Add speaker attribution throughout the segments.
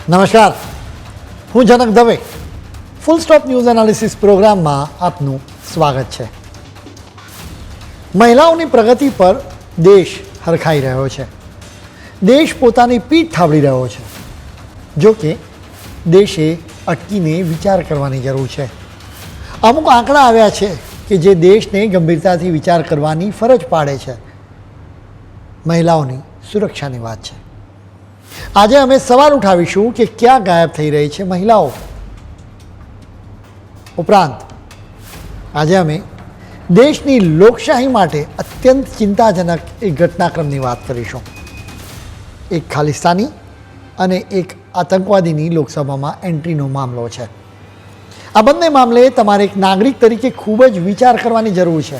Speaker 1: નમસ્કાર, હું Janak Dave. Full stop news analysis પ્રોગ્રામમાં આપનું સ્વાગત છે. મહિલાઓની પ્રગતિ પર દેશ હરખાઈ રહ્યો છે. દેશ પોતાની પીઠ થાબડી રહ્યો છે. જો કે દેશે અટકીને વિચાર કરવાની જરૂર છે. અમુક આંકડા આવ્યા છે કે જે દેશને ગંભીરતાથી વિચાર કરવાની ફરજ પાડે છે. મહિલાઓની સુરક્ષાની વાત છે. આજે અમે સવાલ ઉઠાવીશું કે ક્યાં ગાયબ થઈ રહી છે મહિલાઓ. ઉપરાંત આજે અમે દેશની લોકશાહી માટે અત્યંત ચિંતાજનક એક ઘટનાક્રમની વાત કરીશું. એક ખાલિસ્તાની અને એક આતંકવાદીની લોકસભામાં એન્ટ્રીનો મામલો છે. આ બંને મામલે તમારે એક નાગરિક તરીકે ખૂબ જ વિચાર કરવાની જરૂર છે.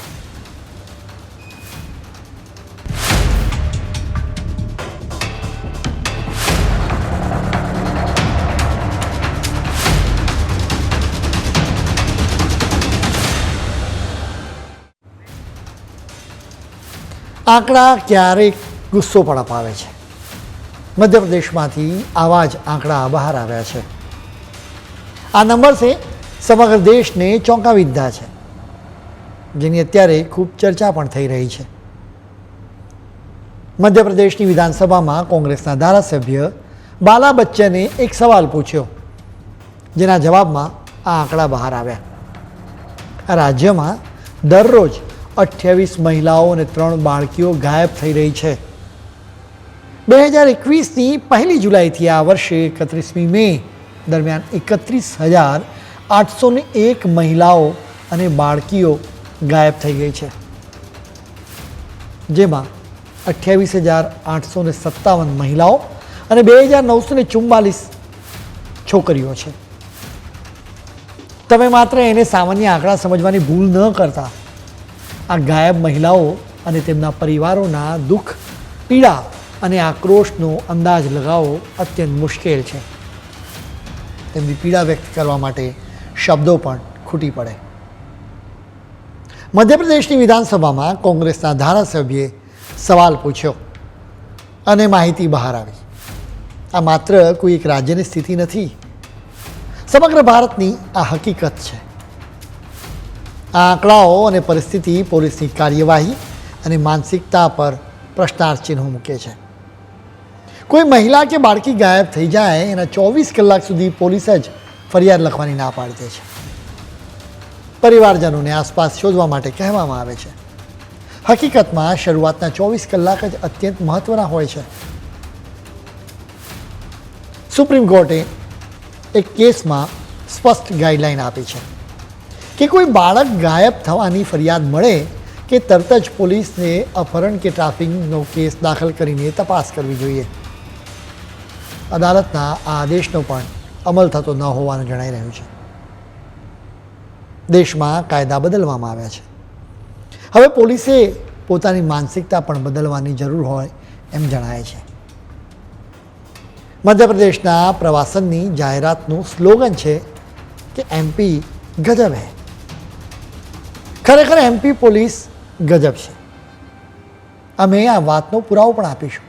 Speaker 1: આંકડા ક્યારેક ગુસ્સો પણ અપાવે છે. મધ્યપ્રદેશમાંથી આવા જ આંકડા બહાર આવ્યા છે. આ નંબર્સે સમગ્ર દેશને ચોંકાવી દીધા છે, જેની અત્યારે ખૂબ ચર્ચા પણ થઈ રહી છે. મધ્યપ્રદેશની વિધાનસભામાં કોંગ્રેસના ધારાસભ્ય બાલા બચ્ચને એક સવાલ પૂછ્યો, જેના જવાબમાં આ આંકડા બહાર આવ્યા. આ રાજ્યમાં દરરોજ 28 મહિલાઓ અને 3 બાળકીઓ ગાયબ થઈ રહી છે. 2021ની 1 જુલાઈથી આ વર્ષે 31મી મે દરમિયાન 31,801 મહિલાઓ અને બાળકીઓ ગાયબ થઈ ગઈ છે, જેમાં 28,857 મહિલાઓ અને 2,944 છોકરીઓ છે. તમે માત્ર એને સામાન્ય આંકડા સમજવાની ભૂલ ન કરતા આ ગાયબ મહિલાઓ અને તેમના પરિવારોના દુઃખ, પીડા અને આક્રોશનો અંદાજ લગાવવો અત્યંત મુશ્કેલ છે. તેમની પીડા વ્યક્ત કરવા માટે શબ્દો પણ ખૂટી પડે. મધ્યપ્રદેશની વિધાનસભામાં કોંગ્રેસના ધારાસભ્યે સવાલ પૂછ્યો અને માહિતી બહાર આવી. આ માત્ર કોઈ એક રાજ્યની સ્થિતિ નથી, સમગ્ર ભારતની આ હકીકત છે. આ આંકડાઓ અને પરિસ્થિતિ પોલીસની કાર્યવાહી અને માનસિકતા પર પ્રશ્નાર્થ ચિહ્નો મૂકે છે. કોઈ મહિલા કે બાળકી ગાયબ થઈ જાય એના 24 કલાક સુધી પોલીસ જ ફરિયાદ લખવાની ના પાડી દે છે. પરિવારજનોને આસપાસ શોધવા માટે કહેવામાં આવે છે. હકીકતમાં શરૂઆતના 24 કલાક જ અત્યંત મહત્ત્વના હોય છે. સુપ્રીમ કોર્ટે એક કેસમાં સ્પષ્ટ ગાઈડલાઈન આપી છે કે કોઈ બાળક ગાયબ થવાની ફરિયાદ મળે કે તરત જ પોલીસને અપહરણ કે ટ્રાફિકનો કેસ દાખલ કરીને તપાસ કરવી જોઈએ. અદાલતના આ આદેશનો પણ અમલ થતો ન હોવાનું જણાઈ રહ્યું છે. દેશમાં કાયદા બદલવામાં આવ્યા છે. હવે પોલીસે પોતાની માનસિકતા પણ બદલવાની જરૂર હોય એમ જણાય છે. મધ્યપ્રદેશના પ્રવાસનની જાહેરાતનું સ્લોગન છે કે એમપી ગજબ હૈ. ખરેખર એમપી પોલીસ ગજબ છે. અમે આ વાતનો પુરાવો પણ આપીશું.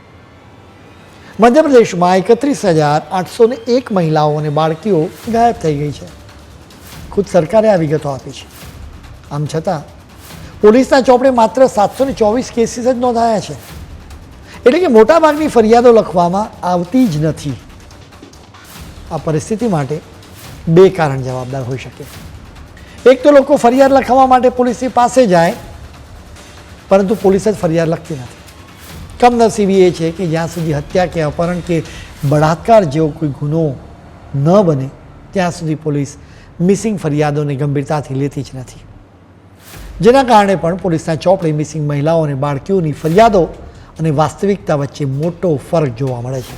Speaker 1: મધ્યપ્રદેશમાં 31,801 મહિલાઓ અને બાળકીઓ ગાયબ થઈ ગઈ છે. ખુદ સરકારે આ વિગતો આપી છે. આમ છતાં પોલીસના ચોપડે માત્ર 724 કેસીસ જ નોંધાયા છે. એટલે કે મોટાભાગની ફરિયાદો લખવામાં આવતી જ નથી. આ પરિસ્થિતિ માટે 2 કારણ જવાબદાર હોઈ શકે. એક તો લોકો ફરિયાદ લખવા માટે પોલીસની પાસે જાય, પરંતુ પોલીસ જ ફરિયાદ લખતી નથી. કમનસીબી એ છે કે જ્યાં સુધી હત્યા કે અપહરણ કે બળાત્કાર જેવો કોઈ ગુનો ન બને ત્યાં સુધી પોલીસ મિસિંગ ફરિયાદોને ગંભીરતાથી લેતી જ નથી. જેના કારણે પણ પોલીસના ચોપડે મિસિંગ મહિલાઓ અને બાળકીઓની ફરિયાદો અને વાસ્તવિકતા વચ્ચે મોટો ફરક જોવા મળે છે.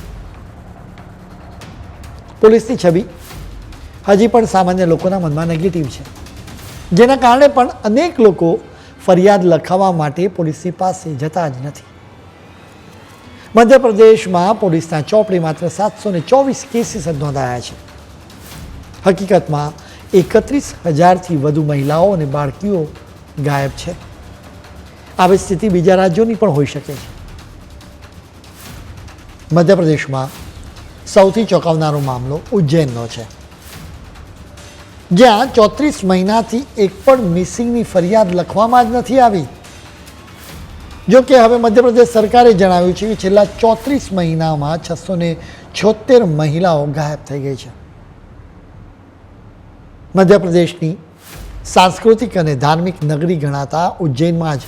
Speaker 1: પોલીસની છબી હજી પણ સામાન્ય લોકોના મનમાં નેગેટિવ છે, જેના કારણે પણ અનેક લોકો ફરિયાદ લખાવવા માટે પોલીસની પાસે જતા જ નથી. મધ્યપ્રદેશમાં પોલીસના ચોપડે માત્ર 724 કેસીસ જ નોંધાયા છે. હકીકતમાં 31,000થી વધુ મહિલાઓ અને બાળકીઓ ગાયબ છે. આવી સ્થિતિ બીજા રાજ્યોની પણ હોઈ શકે છે. મધ્યપ્રદેશમાં સૌથી ચોંકાવનારો મામલો ઉજ્જૈનનો છે, જ્યાં 34 મહિનાથી એક પણ મિસિંગની ફરિયાદ લખવામાં જ નથી આવી. જો કે હવે મધ્યપ્રદેશ સરકારે જણાવ્યું છે કે છેલ્લા 34 મહિનામાં 676 મહિલાઓ ગાયબ થઈ ગઈ છે. મધ્યપ્રદેશની સાંસ્કૃતિક અને ધાર્મિક નગરી ગણાતા ઉજ્જૈનમાં જ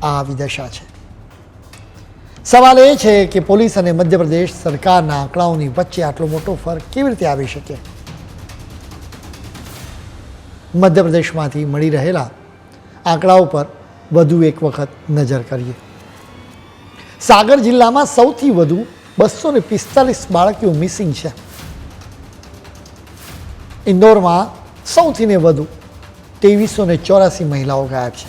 Speaker 1: આ આવી દશા છે. સવાલ એ છે કે પોલીસ અને મધ્યપ્રદેશ સરકારના આંકડાઓની વચ્ચે આટલો મોટો ફરક કેવી રીતે આવી શકે? મધ્યપ્રદેશમાંથી મળી રહેલા આંકડાઓ પર વધુ એક વખત નજર કરીએ. સાગર જિલ્લામાં સૌથી વધુ 245 બાળકીઓ મિસિંગ છે. ઇન્દોરમાં સૌથીને વધુ 2384 મહિલાઓ ગાયબ છે.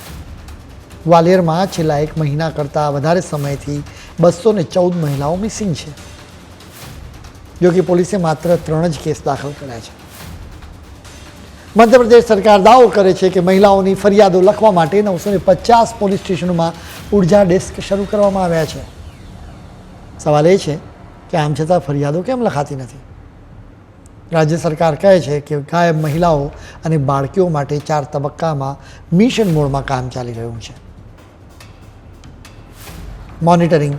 Speaker 1: ગ્વાલિયરમાં છેલ્લા એક મહિના કરતાં વધારે સમયથી 214 મહિલાઓ મિસિંગ છે. જો કે પોલીસે માત્ર 3 જ કેસ દાખલ કર્યા છે. મધ્યપ્રદેશ સરકાર દાવો કરે છે કે મહિલાઓની ફરિયાદો લખવા માટે 950 પોલીસ સ્ટેશનોમાં ઉર્જા ડેસ્ક શરૂ કરવામાં આવ્યા છે. સવાલ એ છે કે આમ છતાં ફરિયાદો કેમ લખાતી નથી? રાજ્ય સરકાર કહે છે કે ગાયબ મહિલાઓ અને બાળકીઓ માટે 4 તબક્કામાં મિશન મોડમાં કામ ચાલી રહ્યું છે. મોનિટરિંગ,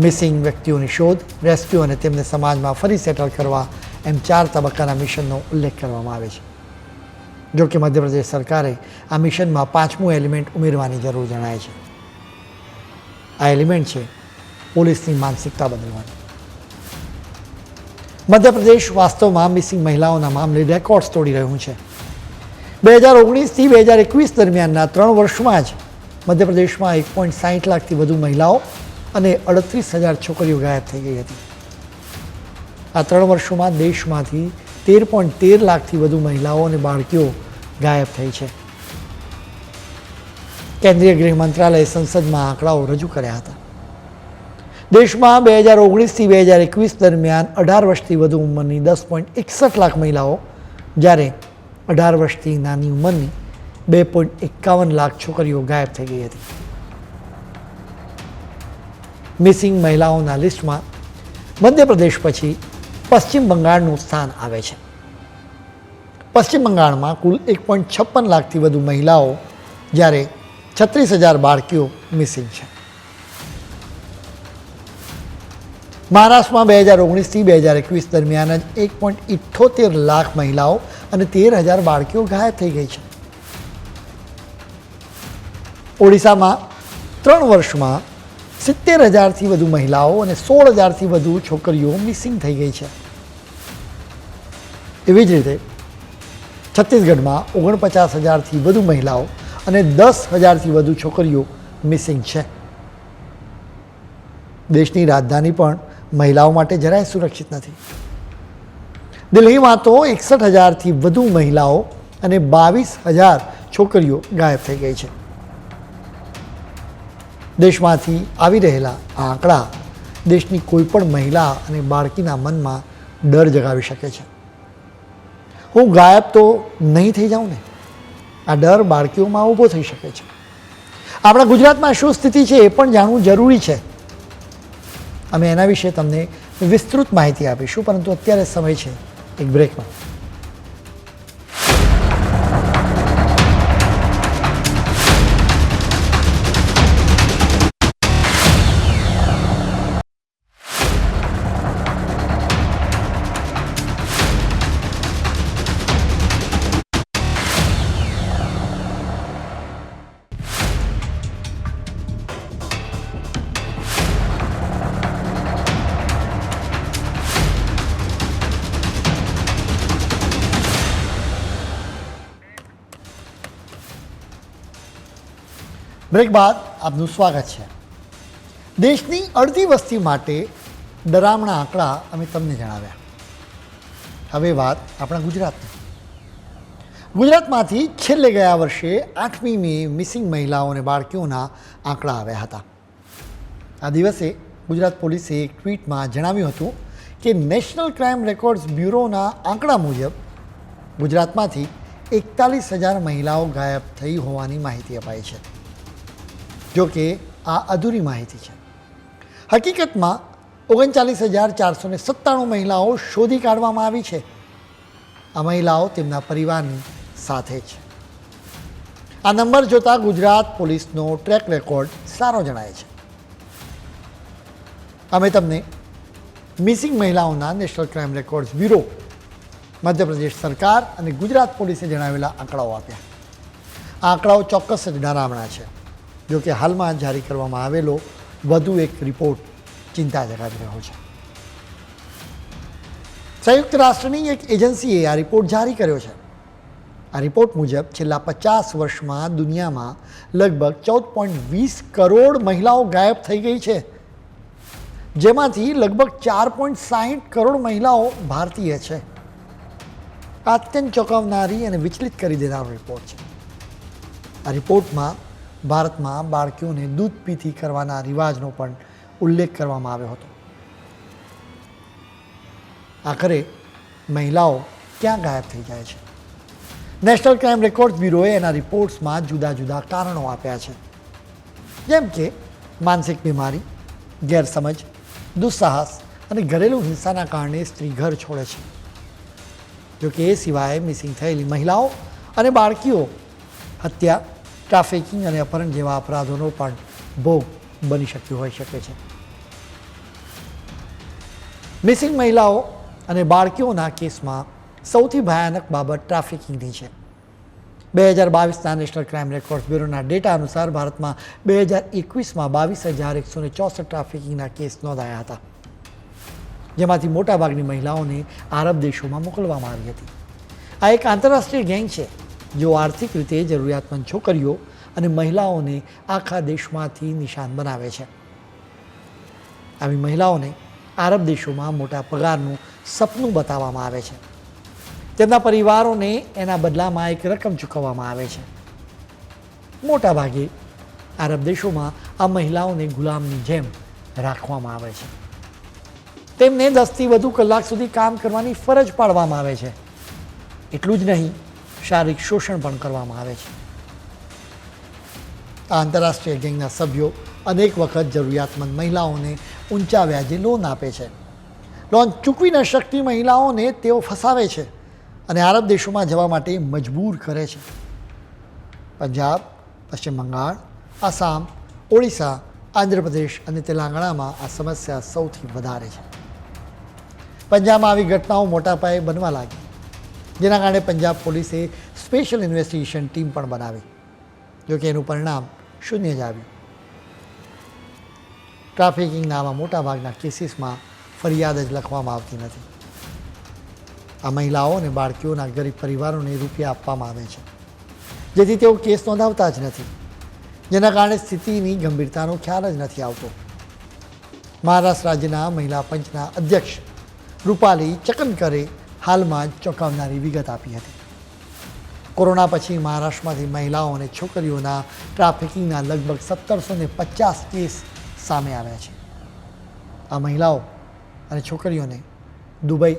Speaker 1: મિસિંગ વ્યક્તિઓની શોધ, રેસ્ક્યુ અને તેમને સમાજમાં ફરી સેટલ કરવા એમ 4 તબક્કાના મિશનનો ઉલ્લેખ કરવામાં આવે છે. જો કે મધ્યપ્રદેશ સરકારે આ મિશનમાં 5મું એલિમેન્ટ ઉમેરવાની જરૂર જણાય છે. આ એલિમેન્ટ છે પોલીસની માનસિકતા બદલવાની. મધ્યપ્રદેશ વાસ્તવમાં મિસિંગ મહિલાઓના મામલે રેકોર્ડ્સ તોડી રહ્યું છે. 2019થી 2021 દરમિયાનના 3 વર્ષમાં જ મધ્યપ્રદેશમાં 1.60 લાખથી વધુ મહિલાઓ અને 38,000 છોકરીઓ ગાયબ થઈ ગઈ હતી. આ 3 વર્ષોમાં દેશમાંથી 13.13 લાખથી વધુ મહિલાઓ અને બાળકીઓ ગાયબ થઈ છે. કેન્દ્રીય ગૃહ મંત્રાલયે સંસદમાં આંકડાઓ રજૂ કર્યા હતા. દેશમાં 2019થી 2021 દરમિયાન 18 વર્ષથી વધુ ઉંમરની 10.61 લાખ મહિલાઓ, જ્યારે 18 વર્ષથી નાની ઉંમરની 2.51 લાખ છોકરીઓ ગાયબ થઈ ગઈ હતી. મિસિંગ મહિલાઓના લિસ્ટમાં મધ્યપ્રદેશ પછી પશ્ચિમ બંગાળનું સ્થાન આવે છે. પશ્ચિમ બંગાળમાં કુલ 1.56 લાખથી વધુ મહિલાઓ, જ્યારે 36,000 બાળકીઓ મિસિંગ છે. મહારાષ્ટ્રમાં 2019થી 2021 દરમિયાન જ 1.78 લાખ મહિલાઓ અને 13,000 બાળકીઓ ગાયબ થઈ ગઈ છે. ઓડિશામાં 3 વર્ષમાં 70,000થી વધુ મહિલાઓ અને 16,000થી વધુ છોકરીઓ મિસિંગ થઈ ગઈ છે. એવી જ રીતે છત્તીસગઢમાં 49,000થી વધુ મહિલાઓ અને 10,000થી વધુ છોકરીઓ મિસિંગ છે. દેશની રાજધાની પણ મહિલાઓ માટે જરાય સુરક્ષિત નથી. દિલ્હીમાં તો 61,000થી વધુ મહિલાઓ અને 22,000 છોકરીઓ ગાયબ થઈ ગઈ છે. દેશમાંથી આવી રહેલા આ આંકડા દેશની કોઈ પણ મહિલા અને બાળકીના મનમાં ડર જગાવી શકે છે. હું ગાયબ તો નહીં થઈ જાઉં ને? આ ડર બાળકીઓમાં ઊભો થઈ શકે છે. આપણા ગુજરાતમાં શું સ્થિતિ છે એ પણ જાણવું જરૂરી છે. અમે એના વિશે તમને વિસ્તૃત માહિતી આપીશું, પરંતુ અત્યારે સમય છે એક બ્રેકનો. બ્રેક બાદ આપનું સ્વાગત છે. દેશની અડધી વસ્તી માટે ડરામણા આંકડા અમે તમને જણાવ્યા. હવે વાત આપણા ગુજરાતની. ગુજરાતમાંથી છેલ્લે ગયા વર્ષે 8મી મે મિસિંગ મહિલાઓ અને બાળકીઓના આંકડા આવ્યા હતા. આ દિવસે ગુજરાત પોલીસે એક ટ્વીટમાં જણાવ્યું હતું કે નેશનલ ક્રાઇમ રેકોર્ડ્સ બ્યુરોના આંકડા મુજબ ગુજરાતમાંથી 41,000 મહિલાઓ ગાયબ થઈ હોવાની માહિતી અપાઈ છે. જો કે આ અધૂરી માહિતી છે. હકીકતમાં 39,497 મહિલાઓ શોધી કાઢવામાં આવી છે. આ મહિલાઓ તેમના પરિવારની સાથે છે. આ નંબર જોતાં ગુજરાત પોલીસનો ટ્રેક રેકોર્ડ સારો જણાય છે. અમે તમને મિસિંગ મહિલાઓના national crime records bureau, Madhya Pradesh સરકાર અને ગુજરાત પોલીસે જણાવેલા આંકડાઓ આપ્યા. આ આંકડાઓ ચોક્કસ જ ડરામણા છે. જો કે હાલમાં જારી કરવામાં આવેલો વધુ એક રિપોર્ટ ચિંતા જગાવી રહ્યો છે. સંયુક્ત રાષ્ટ્રની એક એજન્સીએ આ રિપોર્ટ જારી કર્યો છે. આ રિપોર્ટ મુજબ છેલ્લા 50 વર્ષમાં દુનિયામાં લગભગ 14.20 કરોડ મહિલાઓ ગાયબ થઈ ગઈ છે, જેમાંથી લગભગ 4.60 કરોડ મહિલાઓ ભારતીય છે. આ અત્યંત ચોંકાવનારી અને વિચલિત કરી દેનારો રિપોર્ટ છે. આ રિપોર્ટમાં ભારતમાં બાળકીઓને દૂધ પીતી કરવાના રિવાજનો પણ ઉલ્લેખ કરવામાં આવ્યો હતો. આખરે મહિલાઓ ક્યાં ગાયબ થઈ જાય છે? નેશનલ ક્રાઇમ રેકોર્ડ્સ બ્યુરોએ એના રિપોર્ટ્સમાં જુદા જુદા કારણો આપ્યા છે, જેમ કે માનસિક બીમારી, ગેરસમજ, દુસ્સાહસ અને ઘરેલું હિંસાના કારણે સ્ત્રી ઘર છોડે છે. જોકે એ સિવાય મિસિંગ થયેલી મહિલાઓ અને બાળકીઓ હત્યા, ટ્રાફિકિંગ અને અપહરણ જેવા અપરાધોનો પણ ભોગ બની શક્યું હોઈ શકે છે. મિસિંગ મહિલાઓ અને બાળકીઓના કેસમાં સૌથી ભયાનક બાબત ટ્રાફિકિંગની છે. 2022ના નેશનલ ક્રાઇમ રેકોર્ડ્સ બ્યુરોના ડેટા અનુસાર ભારતમાં 2021માં 22,164 ટ્રાફિકિંગના કેસ નોંધાયા હતા, જેમાંથી મોટાભાગની મહિલાઓને આરબ દેશોમાં મોકલવામાં આવી હતી. આ એક આંતરરાષ્ટ્રીય ગેંગ છે જો આર્થિક રીતે જરૂરિયાતમંદ છોકરીઓ અને મહિલાઓને આખા દેશમાંથી નિશાન બનાવે છે. આવી મહિલાઓને આરબ દેશોમાં મોટા પગારનું સપનું બતાવવામાં આવે છે. તેમના પરિવારોને એના બદલામાં એક રકમ ચૂકવવામાં આવે છે. મોટાભાગે આરબ દેશોમાં આ મહિલાઓને ગુલામની જેમ રાખવામાં આવે છે. તેમને 10થી વધુ કલાક સુધી કામ કરવાની ફરજ પાડવામાં આવે છે. એટલું જ નહીં, શારીરિક શોષણ પણ કરવામાં આવે છે. આ આંતરરાષ્ટ્રીય ગેંગના સભ્યો અનેક વખત જરૂરિયાતમંદ મહિલાઓને ઊંચા વ્યાજે લોન આપે છે. લોન ચૂકવી ન શકતી મહિલાઓને તેઓ ફસાવે છે અને આરબ દેશોમાં જવા માટે મજબૂર કરે છે. પંજાબ, પશ્ચિમ બંગાળ, આસામ, ઓડિશા, આંધ્રપ્રદેશ અને તેલંગાણામાં આ સમસ્યા સૌથી વધારે છે. પંજાબમાં આવી ઘટનાઓ મોટા પાયે બનવા લાગી, જેના કારણે પંજાબ પોલીસે સ્પેશિયલ ઇન્વેસ્ટિગેશન ટીમ પણ બનાવી. જોકે એનું પરિણામ શૂન્ય જ આવ્યું. ટ્રાફિકિંગના આવા મોટાભાગના કેસીસમાં ફરિયાદ જ લખવામાં આવતી નથી. આ મહિલાઓ અને બાળકીઓના ગરીબ પરિવારોને રૂપિયા આપવામાં આવે છે, જેથી તેઓ કેસ નોંધાવતા જ નથી, જેના કારણે સ્થિતિની ગંભીરતાનો ખ્યાલ જ નથી આવતો. મહારાષ્ટ્ર રાજ્યના મહિલા પંચના અધ્યક્ષ રૂપાલી ચકનકરે હાલમાં જ ચોંકાવનારી વિગત આપી હતી. કોરોના પછી મહારાષ્ટ્રમાંથી મહિલાઓ અને છોકરીઓના ટ્રાફિકિંગના લગભગ 1750 કેસ સામે આવ્યા છે. આ મહિલાઓ અને છોકરીઓને દુબઈ,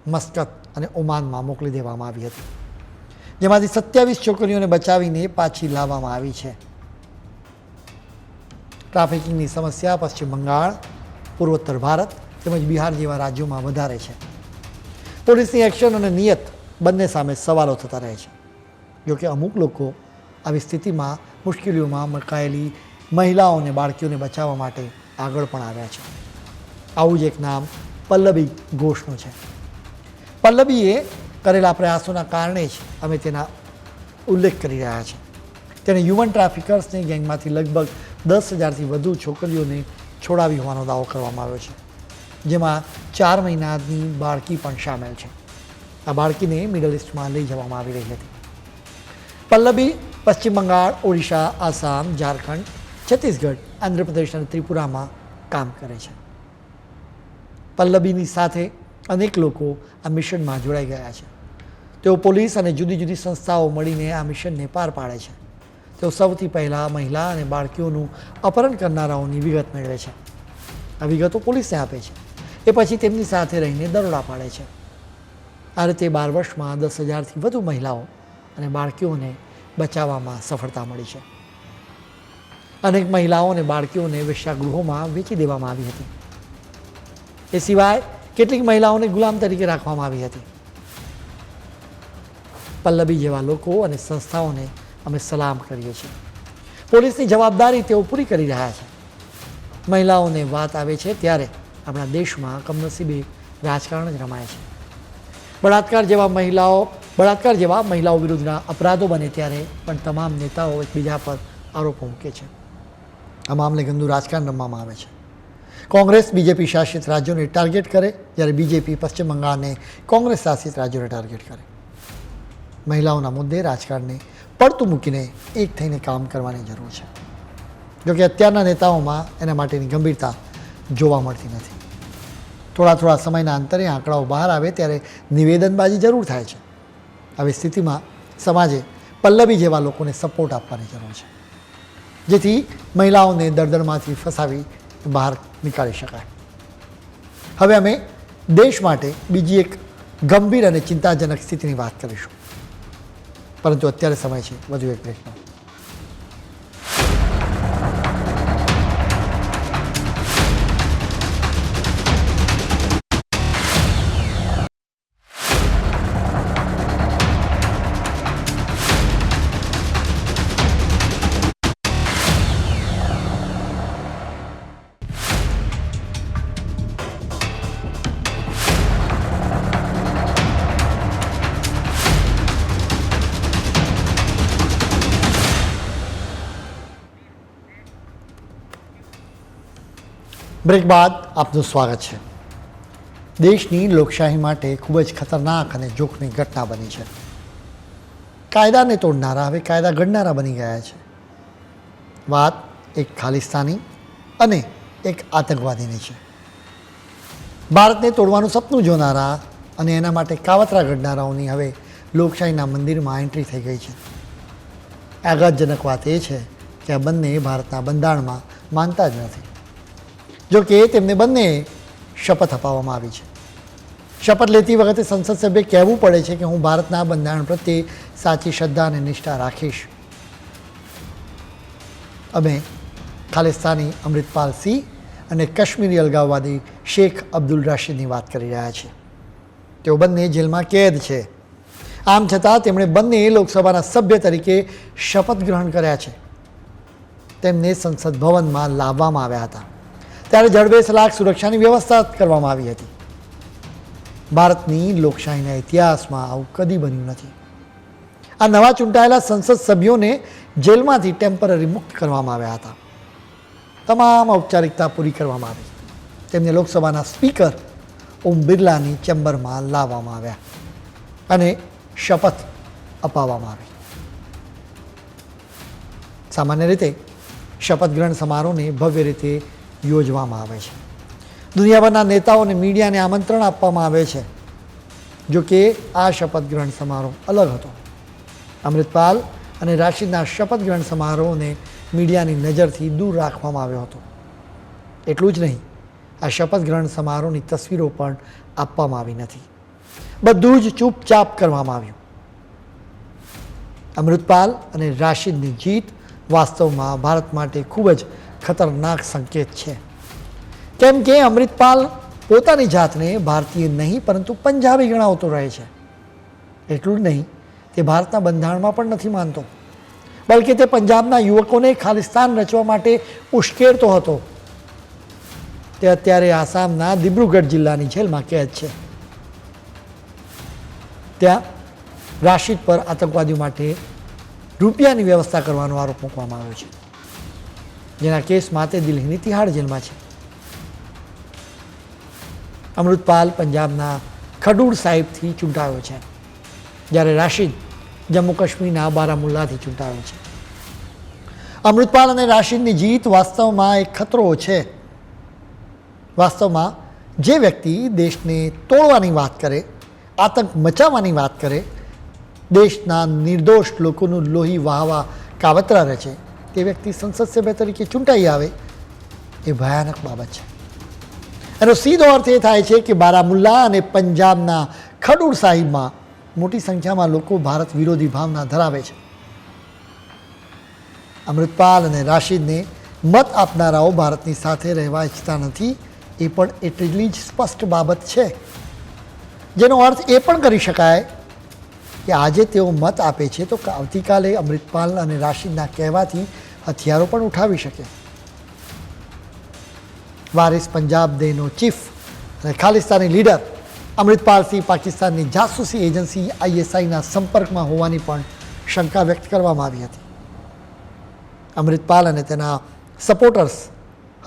Speaker 1: મસ્કત અને ઓમાનમાં મોકલી દેવામાં આવી હતી, જેમાંથી 27 છોકરીઓને બચાવીને પાછી લાવવામાં આવી છે. ટ્રાફિકિંગની સમસ્યા પશ્ચિમ બંગાળ, પૂર્વોત્તર ભારત તેમજ બિહાર જેવા રાજ્યોમાં વધારે છે. પોલીસની એક્શન અને નિયત બંને સામે સવાલો થતા રહે છે. જોકે અમુક લોકો આવી સ્થિતિમાં મુશ્કેલીઓમાં મુકાયેલી મહિલાઓ અને બાળકીઓને બચાવવા માટે આગળ પણ આવ્યા છે. આવું જ એક નામ પલ્લવી ઘોષનું છે. પલ્લવીએ કરેલા પ્રયાસોના કારણે જ અમે તેના ઉલ્લેખ કરી રહ્યા છીએ. તેણે હ્યુમન ટ્રાફિકર્સની ગેંગમાંથી લગભગ 10,000થી વધુ છોકરીઓને છોડાવી હોવાનો દાવો કરવામાં આવ્યો છે, જેમાં 4 મહિનાની બાળકી પણ સામેલ છે. આ બાળકીને મિડલ ઇસ્ટમાં લઈ જવામાં આવી રહી હતી. પલ્લવી પશ્ચિમ બંગાળ, ઓડિશા, આસામ, ઝારખંડ, છત્તીસગઢ, આંધ્રપ્રદેશ અને ત્રિપુરામાં કામ કરે છે. પલ્લવીની સાથે અનેક લોકો આ મિશનમાં જોડાઈ ગયા છે. તેઓ પોલીસ અને જુદી જુદી સંસ્થાઓ મળીને આ મિશનને પાર પાડે છે. તેઓ સૌથી પહેલાં મહિલા અને બાળકીઓનું અપહરણ કરનારાઓની વિગત મેળવે છે. આ વિગતો પોલીસને આપે છે. એ પછી તેમની સાથે રહીને દરોડા પાડે છે. આ રીતે 12 વર્ષમાં 10,000થી વધુ મહિલાઓ અને બાળકીઓને બચાવવામાં સફળતા મળી છે. અનેક મહિલાઓ અને બાળકીઓને વેશ્યાગૃહોમાં વેચી દેવામાં આવી હતી. એ સિવાય કેટલીક મહિલાઓને ગુલામ તરીકે રાખવામાં આવી હતી. પલ્લવી જેવા લોકો અને સંસ્થાઓને અમે સલામ કરીએ છીએ. પોલીસની જવાબદારી તેઓ પૂરી કરી રહ્યા છે. મહિલાઓને વાત આવે છે ત્યારે આપણા દેશમાં કમનસીબે રાજકારણ જ રમાય છે. બળાત્કાર જેવા મહિલાઓ વિરુદ્ધના અપરાધો બને ત્યારે પણ તમામ નેતાઓ એકબીજા પર આરોપો મૂકે છે. આ મામલે ગંદુ રાજકારણ રમવામાં આવે છે. કોંગ્રેસ બીજેપી શાસિત રાજ્યોને ટાર્ગેટ કરે, જ્યારે બીજેપી પશ્ચિમ બંગાળને કોંગ્રેસ શાસિત રાજ્યોને ટાર્ગેટ કરે. મહિલાઓના મુદ્દે રાજકારણને પડતું મૂકીને એક થઈને કામ કરવાની જરૂર છે. જોકે અત્યારના નેતાઓમાં એના માટેની ગંભીરતા જોવા મળતી નથી. થોડા સમયના અંતરે આંકડાઓ બહાર આવે ત્યારે નિવેદનબાજી જરૂર થાય છે. આવી સ્થિતિમાં સમાજે પલ્લવી જેવા લોકોને સપોર્ટ આપવાની જરૂર છે, જેથી મહિલાઓને દળદળમાંથી ફસાવી બહાર નીકાળી શકાય. હવે અમે દેશ માટે બીજી એક ગંભીર અને ચિંતાજનક સ્થિતિની વાત કરીશું, પરંતુ અત્યારે સમય છે વધુ એક બ્રેકનો. બ્રેક બાદ આપનું સ્વાગત છે. દેશની લોકશાહી માટે ખૂબ જ ખતરનાક અને જોખમી ઘટના બની છે. કાયદાને તોડનારા હવે કાયદા ઘડનારા બની ગયા છે. વાત એક ખાલિસ્તાની અને એક આતંકવાદીની છે. ભારતને તોડવાનું સપનું જોનારા અને એના માટે કાવતરા ઘડનારાઓની હવે લોકશાહીના મંદિરમાં એન્ટ્રી થઈ ગઈ છે. આઘાતજનક વાત એ છે કે આ બંને ભારતના બંધારણમાં માનતા જ નથી. જો કે તેમને બંને શપથ અપાવવામાં આવી છે. શપથ લેતી વખતે સંસદ સભ્ય કહેવું પડે છે કે હું ભારતના બંધારણ પ્રત્યે સાચી શ્રદ્ધા અને નિષ્ઠા રાખીશ. અમે ખાલિસ્તાની અમૃતપાલ સિંહ અને કાશ્મીરી અલગાવવાદી શેખ અબ્દુલ રાશીદની વાત કરી રહ્યા છીએ. તેઓ બંને જેલમાં કેદ છે. આમ છતાં તેમણે બંને લોકસભાના સભ્ય તરીકે શપથ ગ્રહણ કર્યા છે. તેમને સંસદ ભવનમાં લાવવામાં આવ્યા હતા. ત્યારે જડબેસલાક સુરક્ષાની વ્યવસ્થા કરવામાં આવી હતી. ભારતની લોકશાહીના ઇતિહાસમાં આવું કદી બન્યું નથી. આ નવા ચૂંટાયેલા સંસદ સભ્યોને જેલમાંથી ટેમ્પરરી મુક્ત કરવામાં આવ્યા હતા. તમામ ઔપચારિકતા પૂરી કરવામાં આવી. તેમને લોકસભાના સ્પીકર ઓમ બિરલાની ચેમ્બરમાં લાવવામાં આવ્યા અને શપથ અપાવવામાં આવી. સામાન્ય રીતે શપથ ગ્રહણ સમારોહને ભવ્ય રીતે યોજવામાં આવે છે. દુનિયાભરના નેતાઓ અને મીડિયાને આમંત્રણ આપવામાં આવે છે. જો કે આ શપથ ગ્રહણ સમારોહ અલગ હતો. અમૃતપાલ અને રાશિદના શપથ ગ્રહણ સમારોહને મીડિયાની નજરથી દૂર રાખવામાં આવ્યો હતો. એટલું જ નહીં, આ શપથ ગ્રહણ સમારોહની તસવીરો પણ આપવામાં આવી નથી. બધું જ ચૂપચાપ કરવામાં આવ્યું. અમૃતપાલ અને રાશિદની જીત વાસ્તવમાં ભારત માટે ખૂબ જ ખતરનાક સંકેત છે. કેમ કે અમૃતપાલ પોતાની જાતને ભારતીય નહીં પરંતુ પંજાબી ગણાવતો રહે છે. એટલું જ નહીં, તે ભારતના બંધારણમાં પણ નથી માનતો, બલકે તે પંજાબના યુવકોને ખાલિસ્તાન રચવા માટે ઉશ્કેરતો હતો. તે અત્યારે આસામના દિબ્રુગઢ જિલ્લાની જેલમાં કેદ છે. ત્યાં રાશિદ પર આતંકવાદીઓ માટે રૂપિયાની વ્યવસ્થા કરવાનો આરોપ મૂકવામાં આવ્યો છે, જેના કેસમાં તે દિલ્હીની તિહાડ જેલમાં છે. અમૃતપાલ પંજાબના ખડૂર સાહિબથી ચૂંટાયો છે, જ્યારે રાશિદ જમ્મુ કાશ્મીરના બારામુલ્લાથી ચૂંટાયો છે. અમૃતપાલ અને રાશિદની જીત વાસ્તવમાં એક ખતરો છે. વાસ્તવમાં જે વ્યક્તિ દેશને તોડવાની વાત કરે, આતંક મચાવવાની વાત કરે, દેશના નિર્દોષ લોકોનું લોહી વહાવા કાવતરા રચે, તે વ્યક્તિ સંસદ સભ્ય તરીકે ચૂંટાઈ આવે એ ભયાનક બાબત છે. એનો સીધો અર્થ એ થાય છે કે બારામુલ્લા અને પંજાબના ખડૂર સાહિબમાં મોટી સંખ્યામાં લોકો ભારત વિરોધી ભાવના ધરાવે છે. અમૃતપાલ અને રાશિદને મત આપનારાઓ ભારતની સાથે રહેવા ઈચ્છતા નથી એ પણ એટલી જ સ્પષ્ટ બાબત છે, જેનો અર્થ એ પણ કરી શકાય કે આજે તેઓ મત આપે છે તો આવતીકાલે અમૃતપાલ અને રાશિદના કહેવાથી હથિયારો પણ ઉઠાવી શકે. વારિસ પંજાબ ડેનો ચીફ અને ખાલિસ્તાની લીડર અમૃતપાલ સિંહ પાકિસ્તાનની જાસૂસી એજન્સી ISIના સંપર્કમાં હોવાની પણ શંકા વ્યક્ત કરવામાં આવી હતી. અમૃતપાલ અને તેના સપોર્ટર્સ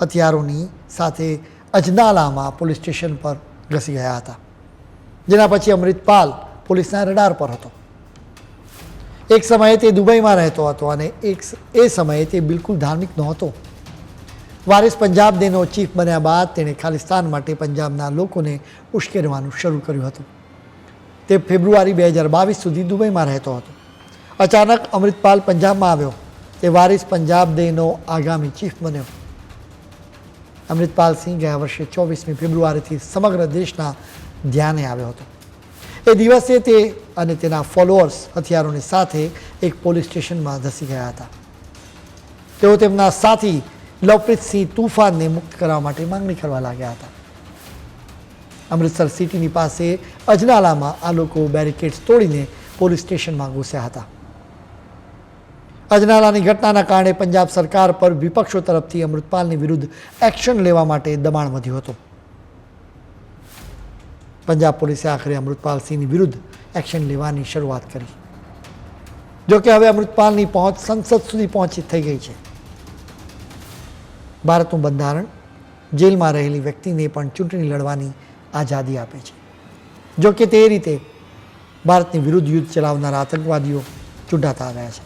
Speaker 1: હથિયારોની સાથે અજનાલામાં પોલીસ સ્ટેશન પર ઘસી ગયા હતા, જેના પછી અમૃતપાલ પોલીસના રડાર પર હતો. એક સમયે તે દુબઈમાં રહેતો હતો અને એ સમયે તે બિલકુલ ધાર્મિક નહોતો. વારિસ પંજાબ ડેનો ચીફ બન્યા બાદ તેણે ખાલિસ્તાન માટે પંજાબના લોકોને ઉશ્કેરવાનું શરૂ કર્યું હતું. તે ફેબ્રુઆરી 2022 સુધી દુબઈમાં રહેતો હતો. અચાનક અમૃતપાલ પંજાબમાં આવ્યો. તે વારિસ પંજાબ ડેનો આગામી ચીફ બન્યો. અમૃતપાલ સિંહ ગયા વર્ષે 24મી ફેબ્રુઆરીથી સમગ્ર દેશના ધ્યાને આવ્યો હતો. એ દિવસે તે અને તેના ફોલોઅર્સ હથિયારોની સાથે એક પોલીસ સ્ટેશનમાં ધસી ગયા હતા. તેઓ તેમના સાથી લવપ્રીતસિંહ તૂફાનને મુક્ત કરવા માટે માંગણી કરવા લાગ્યા હતા. અમૃતસર સિટીની પાસે અજનાલામાં આ લોકો બેરિકેડ્સ તોડીને પોલીસ સ્ટેશનમાં ઘૂસ્યા હતા. અજનાલાની ઘટનાના કારણે પંજાબ સરકાર પર વિપક્ષો તરફથી અમૃતપાલની વિરુદ્ધ એક્શન લેવા માટે દબાણ વધ્યું હતું. પંજાબ પોલીસે આખરે અમૃતપાલ સિંહની વિરુદ્ધ એક્શન લેવાની શરૂઆત કરી. જોકે હવે અમૃતપાલની પહોંચ સંસદ સુધી પહોંચી થઈ ગઈ છે. ભારતનું બંધારણ જેલમાં રહેલી વ્યક્તિને પણ ચૂંટણી લડવાની આઝાદી આપે છે. જોકે તે રીતે ભારતની વિરુદ્ધ યુદ્ધ ચલાવનારા આતંકવાદીઓ ચૂંટાતા આવ્યા છે.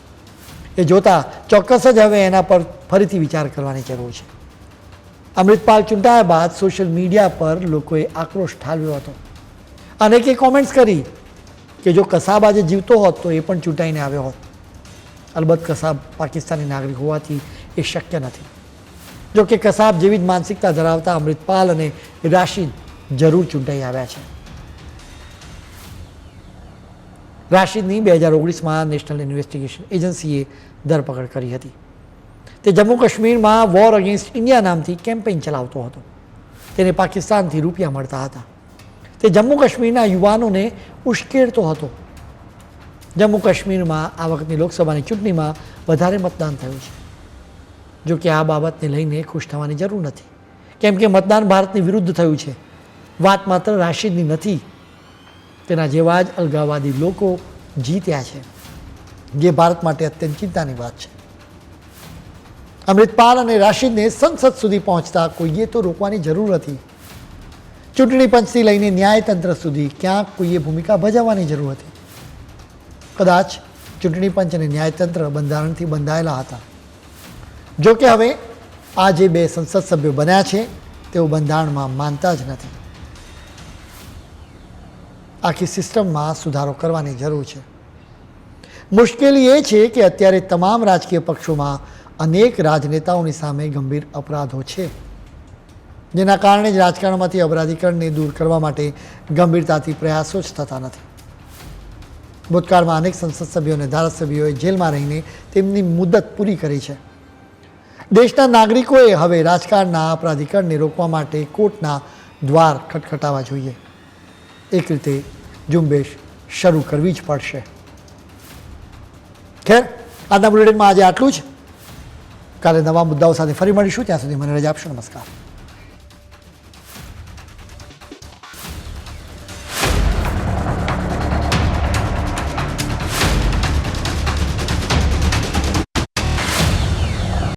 Speaker 1: એ જોતાં ચોક્કસ જ હવે એના પર ફરીથી વિચાર કરવાની જરૂર છે. અમૃતપાલ ચૂંટાયા બાદ સોશિયલ મીડિયા પર લોકોએ આક્રોશ ઠાલવ્યો હતો. અનેકે કોમેન્ટ્સ કરી કે જો કસાબ આજે જીવતો હોત તો એ પણ ચૂંટાઈને આવ્યો હોત. અલબત્ત કસાબ પાકિસ્તાની નાગરિક હોવાથી એ શક્ય નથી. જો કે કસાબ જેવી જ માનસિકતા ધરાવતા અમૃતપાલ અને રાશિદ જરૂર ચૂંટાઈ આવ્યા છે. રાશિદની 2019માં નેશનલ ઇન્વેસ્ટિગેશન એજન્સીએ ધરપકડ કરી હતી. તે જમ્મુ કાશ્મીરમાં વોર અગેન્સ્ટ ઇન્ડિયા નામથી કેમ્પેઇન ચલાવતો હતો. તેને પાકિસ્તાનથી રૂપિયા મળતા હતા. તે જમ્મુ કાશ્મીરના યુવાનોને ઉશ્કેરતો હતો. જમ્મુ કાશ્મીરમાં આ વખતની લોકસભાની ચૂંટણીમાં વધારે મતદાન થયું છે. જો કે આ બાબતને લઈને ખુશ થવાની જરૂર નથી, કેમ કે મતદાન ભારતની વિરુદ્ધ થયું છે. વાત માત્ર રાશિદની નથી, તેના જેવા જ અલગાવવાદી લોકો જીત્યા છે, જે ભારત માટે અત્યંત ચિંતાની વાત છે. અમૃતપાલ અને રાશિદને સંસદ સુધી પહોંચતા કોઈએ તો રોકવાની જરૂર હતી. ચૂંટણી પંચથી લઈને ન્યાયતંત્ર સુધી ક્યાંક કોઈએ ભૂમિકા ભજવવાની જરૂર હતી. કદાચ ચૂંટણી પંચ અને ન્યાયતંત્ર બંધારણથી બંધાયેલા હતા. જો કે હવે આ જે બે સંસદ સભ્યો બન્યા છે તેઓ બંધારણમાં માનતા જ નથી. આખી સિસ્ટમમાં સુધારો કરવાની જરૂર છે. મુશ્કેલી એ છે કે અત્યારે તમામ રાજકીય પક્ષોમાં અનેક રાજનેતાઓની સામે ગંભીર અપરાધો છે, જેના કારણે જ રાજકારણમાંથી અપરાધીકરણને દૂર કરવા માટે ગંભીરતાથી પ્રયાસો જ થતા નથી. ભૂતકાળમાં અનેક સંસદ સભ્યો અને ધારાસભ્યોએ જેલમાં રહીને તેમની મુદત પૂરી કરી છે. દેશના નાગરિકોએ હવે રાજકારણના અપરાધીકરણને રોકવા માટે કોર્ટના દ્વાર ખટખટાવવા જોઈએ. એક રીતે ઝુંબેશ શરૂ કરવી જ પડશે. ખેર, આજના બુલેટિનમાં આજે આટલું જ. કાલે નવા મુદ્દાઓ સાથે ફરી મળીશું. ત્યાં સુધી મને રજા આપશો. નમસ્કાર.